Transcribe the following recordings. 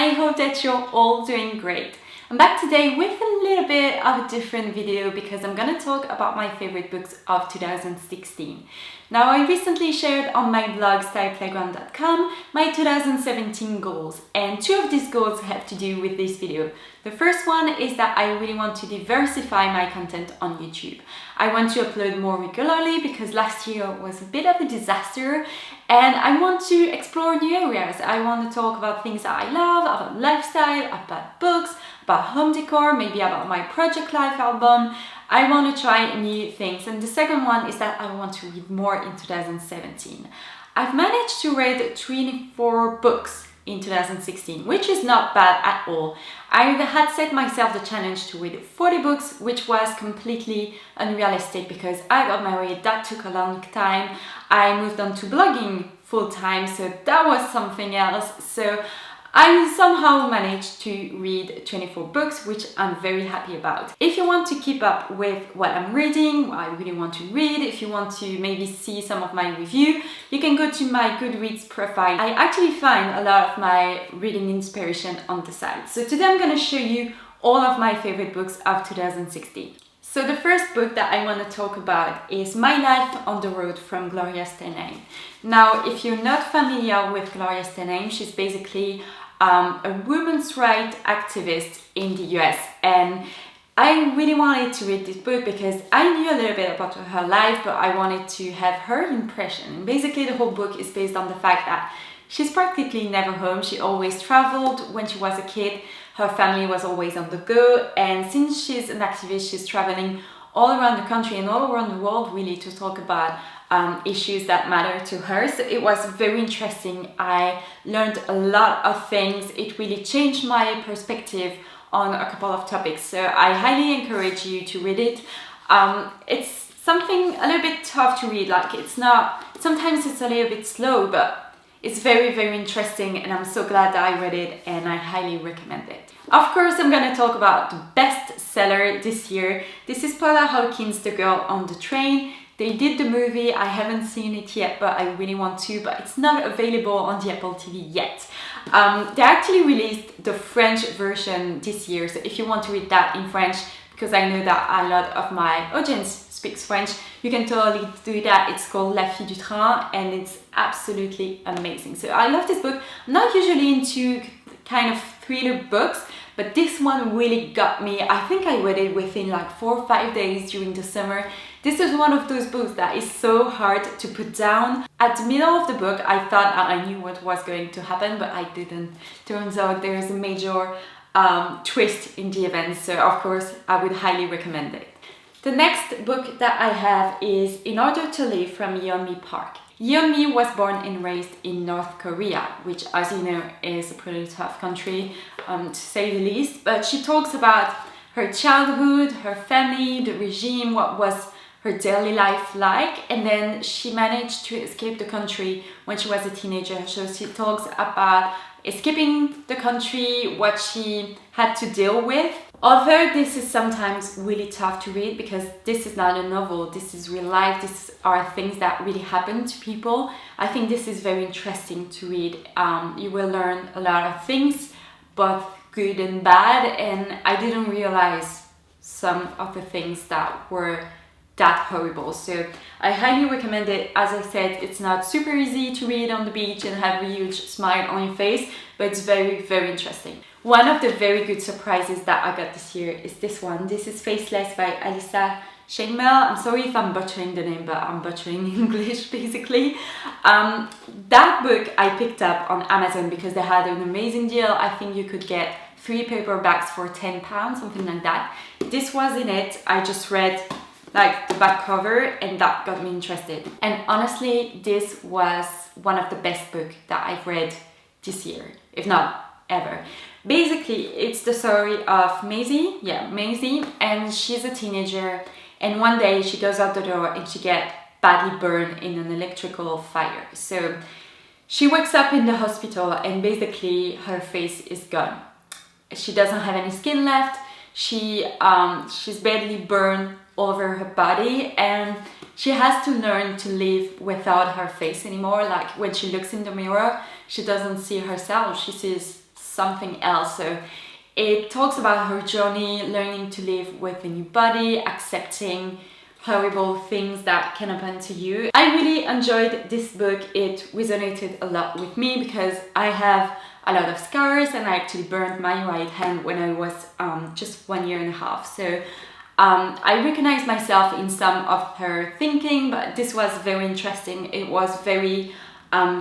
I hope that you're all doing great. I'm back today with a little bit of a different video because I'm gonna talk about my favorite books of 2016. Now, I recently shared on my blog styleplayground.com my 2017 goals, and two of these goals have to do with this video. The first one is that I really want to diversify my content on YouTube. I want to upload more regularly because last year was a bit of a disaster, and I want to explore new areas. I want to talk about things that I love, about lifestyle, about books, about home decor, maybe about my Project Life album. I want to try new things. And the second one is that I want to read more in 2017. I've managed to read 24 books in 2016, which is not bad at all. I had set myself the challenge to read 40 books, which was completely unrealistic because I got married, that took a long time. I moved on to blogging full time, so that was something else. So I somehow managed to read 24 books, which I'm very happy about. If you want to keep up with what I'm reading, what I really want to read, if you want to maybe see some of my review, you can go to my Goodreads profile. I actually find a lot of my reading inspiration on the site. So today I'm going to show you all of my favorite books of 2016. So the first book that I want to talk about is My Life on the Road from Gloria Steinem. Now, if you're not familiar with Gloria Steinem, she's basically a women's rights activist in the US, and I really wanted to read this book because I knew a little bit about her life, but I wanted to have her impression. And basically the whole book is based on the fact that she's practically never home. She always traveled. When she was a kid, her family was always on the go, and since she's an activist, she's traveling all around the country and all around the world really to talk about issues that matter to her. So it was very interesting. I learned a lot of things. It really changed my perspective on a couple of topics. So I highly encourage you to read it. It's something a little bit tough to read. Like sometimes it's a little bit slow, but it's very, very interesting, and I'm so glad that I read it, and I highly recommend it. Of course, I'm gonna talk about the bestseller this year. This is Paula Hawkins' The Girl on the Train. They did the movie. I haven't seen it yet, but I really want to, but it's not available on the Apple TV yet. They actually released the French version this year, so if you want to read that in French, because I know that a lot of my audience speaks French, you can totally do that. It's called La Fille du Train, and it's absolutely amazing. So I love this book. I'm not usually into kind of thriller books, but this one really got me. I think I read it within like 4 or 5 days during the summer. This is one of those books that is so hard to put down. At the middle of the book, I thought I knew what was going to happen, but I didn't. Turns out there is a major twist in the event, so of course I would highly recommend it. The next book that I have is In Order to Live from Yeonmi Park. Yeonmi was born and raised in North Korea, which, as you know, is a pretty tough country, to say the least. But she talks about her childhood, her family, the regime, what was her daily life like, and then she managed to escape the country when she was a teenager. So she talks about escaping the country, what she had to deal with. Although this is sometimes really tough to read because this is not a novel, this is real life, these are things that really happen to people. I think this is very interesting to read. You will learn a lot of things, both good and bad, and I didn't realize some of the things that were that horrible. So I highly recommend it. As I said, it's not super easy to read on the beach and have a huge smile on your face, but it's very, very interesting. One of the very good surprises that I got this year is this one. This is Faceless by Alyssa, Sheinmel. I'm sorry if I'm butchering the name, but I'm butchering English basically. That book I picked up on Amazon because they had an amazing deal. I think you could get 3 paperbacks for £10, something like that. This was in it. I just read like the back cover, and that got me interested. And honestly, this was one of the best books that I've read this year, if not ever. Basically, it's the story of Maisie, and she's a teenager, and one day she goes out the door and she gets badly burned in an electrical fire. So she wakes up in the hospital and basically her face is gone. She doesn't have any skin left. She's badly burned all over her body, and she has to learn to live without her face anymore. Like when she looks in the mirror, she doesn't see herself. She sees something else. So it talks about her journey, learning to live with a new body, accepting horrible things that can happen to you. I really enjoyed this book. It resonated a lot with me because I have a lot of scars and I actually burned my right hand when I was just 1.5 years. So I recognized myself in some of her thinking, but this was very interesting. It was very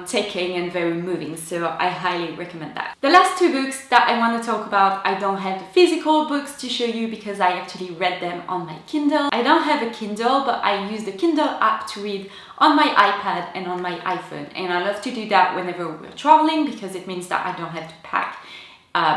taking and very moving, so I highly recommend that. The last 2 books that I want to talk about, I don't have the physical books to show you because I actually read them on my Kindle. I don't have a Kindle, but I use the Kindle app to read on my iPad and on my iPhone, and I love to do that whenever we're traveling because it means that I don't have to pack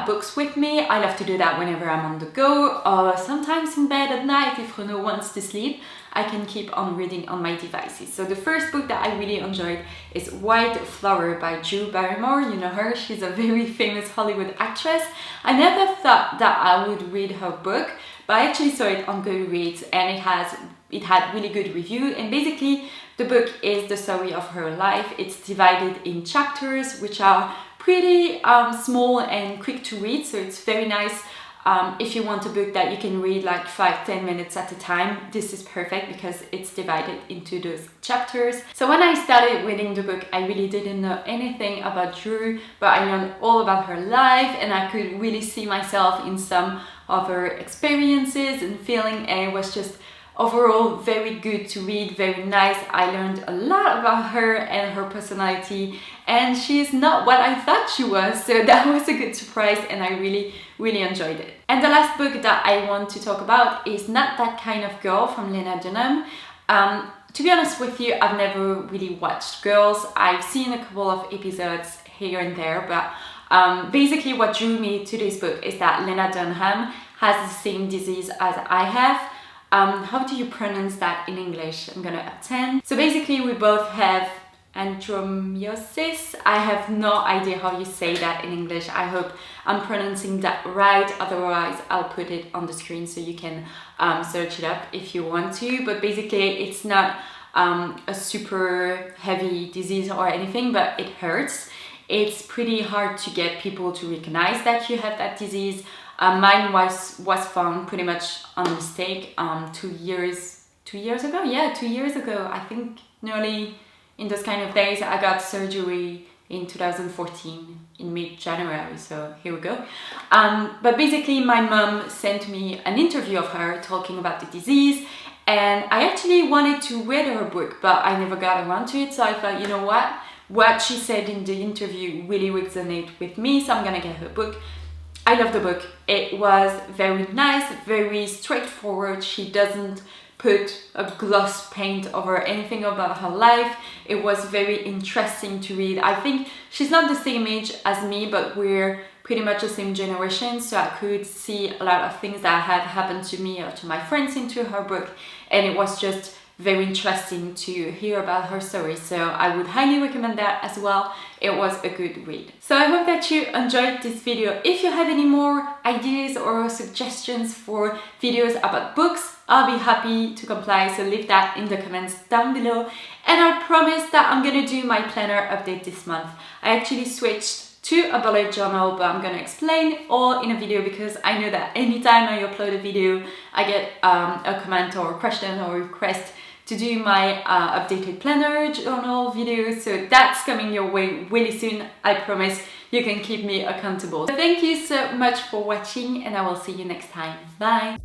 books with me. I love to do that whenever I'm on the go, or sometimes in bed at night if Renaud wants to sleep. I can keep on reading on my devices. So the first book that I really enjoyed is Wildflower by Barrymore. You know her, she's a very famous Hollywood actress. I never thought that I would read her book, but I actually saw it on Goodreads and it had really good review. And basically the book is the story of her life. It's divided in chapters which are pretty small and quick to read, so it's very nice. If you want a book that you can read like 5-10 minutes at a time, this is perfect because it's divided into those chapters. So when I started reading the book, I really didn't know anything about Drew, but I learned all about her life and I could really see myself in some of her experiences and feeling, and it was just overall very good to read, very nice. I learned a lot about her and her personality, and she's not what I thought she was, so that was a good surprise and I really enjoyed it. And the last book that I want to talk about is Not That Kind of Girl from Lena Dunham. To be honest with you, I've never really watched Girls. I've seen a couple of episodes here and there, but basically what drew me to this book is that Lena Dunham has the same disease as I have. How do you pronounce that in English? I'm gonna attend. So basically we both have endometriosis. I have no idea how you say that in English. I hope I'm pronouncing that right, otherwise I'll put it on the screen so you can search it up if you want to. But basically it's not a super heavy disease or anything, but it hurts. It's pretty hard to get people to recognize that you have that disease. Mine was found pretty much on mistake 2 years ago. Yeah, 2 years ago. I think nearly in those kind of days. I got surgery in 2014 in mid-January, so here we go. But basically my mom sent me an interview of her talking about the disease, and I actually wanted to read her book, but I never got around to it, so I thought, you know what she said in the interview really resonated with me, so I'm gonna get her book. I love the book. It was very nice, very straightforward. She doesn't put a gloss paint over anything about her life. It was very interesting to read. I think she's not the same age as me, but we're pretty much the same generation, so I could see a lot of things that had happened to me or to my friends into her book, and it was just very interesting to hear about her story, so I would highly recommend that as well. It was a good read. So I hope that you enjoyed this video. If you have any more ideas or suggestions for videos about books, I'll be happy to comply, so leave that in the comments down below. And I promise that I'm gonna do my planner update this month. I actually switched to a bullet journal, but I'm gonna explain all in a video because I know that anytime I upload a video, I get a comment or a question or request to do my updated planner journal video, so that's coming your way really soon. I promise you can keep me accountable. So thank you so much for watching, and I will see you next time. Bye!